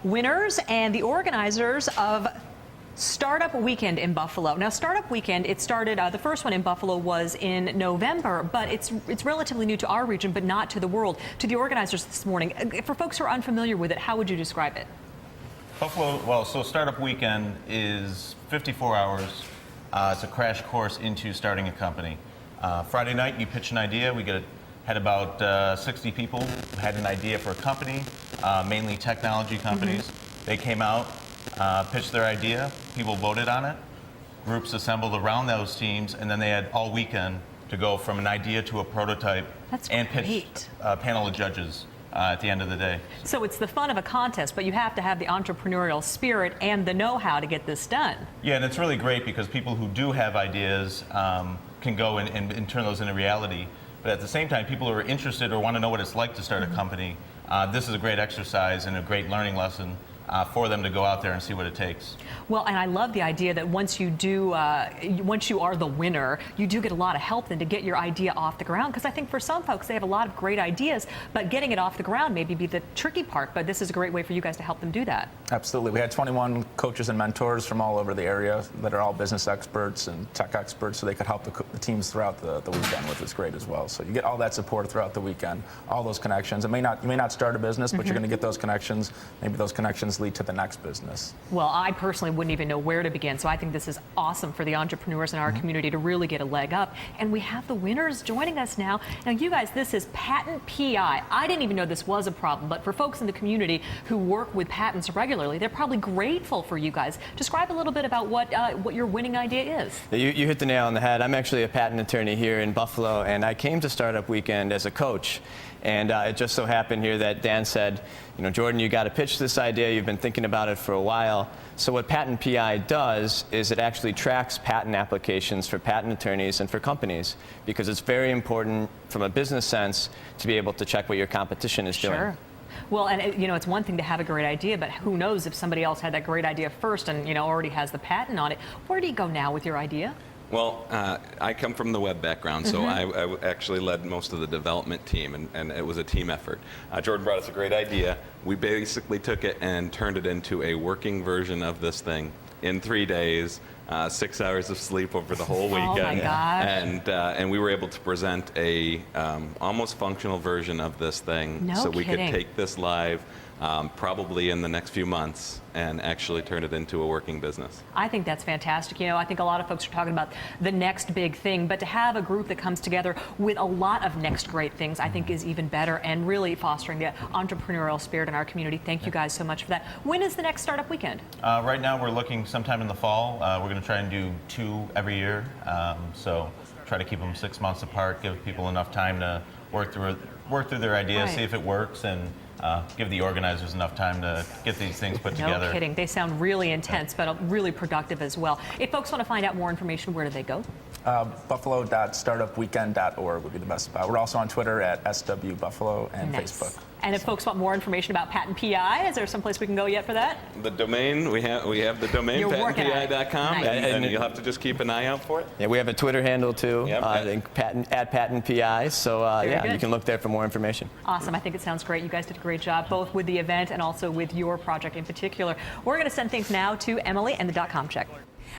winners and the organizers of Startup Weekend in Buffalo. Now, Startup Weekend, it started, the first one in Buffalo was in November, but it's relatively new to our region, but not to the world. To the organizers this morning, for folks who are unfamiliar with it, how would you describe it? Buffalo, well, so Startup Weekend is 54 hours. It's a crash course into starting a company. Friday night, you pitch an idea. We had about 60 people who had an idea for a company, mainly technology companies. They came out, pitched their idea, people voted on it, groups assembled around those teams, and then they had all weekend to go from an idea to a prototype. That's and great. pitch a panel of judges at the end of the day. So it's the fun of a contest, but you have to have the entrepreneurial spirit and the know-how to get this done. Yeah, and it's really great because people who do have ideas can go and turn those into reality. But at the same time, people who are interested or want to know what it's like to start a company, this is a great exercise and a great learning lesson for them to go out there and see what it takes. Well, and I love the idea that once you are the winner, you do get a lot of help then to get your idea off the ground. Because I think for some folks, they have a lot of great ideas, but getting it off the ground may be the tricky part. But this is a great way for you guys to help them do that. Absolutely. We had 21 coaches and mentors from all over the area that are all business experts and tech experts, so they could help the teams throughout the weekend, which was great as well. So you get all that support throughout the weekend, all those connections. You may not start a business, but you're going to get those connections. Maybe those connections lead to the next business. Well, I personally wouldn't even know where to begin, so I think this is awesome for the entrepreneurs in our community to really get a leg up. And we have the winners joining us now. Now, you guys, this is patent PI. I didn't even know this was a problem, but for folks in the community who work with patents regularly, they're probably grateful for you guys. Describe a little bit about what your winning idea is. You hit the nail on the head. I'm actually a patent attorney here in Buffalo, and I came to Startup Weekend as a coach. And it just so happened here that Dan said, you know, Jordan, you got to pitch this idea. You've been thinking about it for a while. So what Patent PI does is it actually tracks patent applications for patent attorneys and for companies, because it's very important from a business sense to be able to check what your competition is doing. Sure. Well, and you know, it's one thing to have a great idea, but who knows if somebody else had that great idea first and, you know, already has the patent on it. Where do you go now with your idea? Well, I come from the web background, so I actually led most of the development team, and it was a team effort. Jordan brought us a great idea. We basically took it and turned it into a working version of this thing in 3 days, 6 hours of sleep over the whole weekend. Oh my gosh. And we were able to present a almost functional version of this thing. No so we kidding. could take this live probably in the next few months and actually turn it into a working business. I think that's fantastic. You know, I think a lot of folks are talking about the next big thing, but to have a group that comes together with a lot of next great things, I think is even better and really fostering the entrepreneurial spirit in our community. Thank you guys so much for that. When is the next Startup Weekend? Right now we're looking sometime in the fall. We're going to try and do 2 every year. So try to keep them 6 months apart, give people enough time to work through their ideas, Right. see if it works, and give the organizers enough time to get these things put together. No kidding. They sound really intense, but really productive as well. If folks want to find out more information, where do they go? Buffalo.startupweekend.org would be the best spot. We're also on Twitter at SWBuffalo and Nice. Facebook. And if folks want more information about Patent PI, is there someplace we can go yet for that? The domain, we have the domain, You're working on it. patentpi.com, Nice. and you'll have to just keep an eye out for it. Yeah, we have a Twitter handle too, Yep. I think at Patent PI. So yeah, good. you can look there for more information. Awesome. I think it sounds great. You guys did a great job, both with the event and also with your project in particular. We're going to send things now to Emily and the .com check.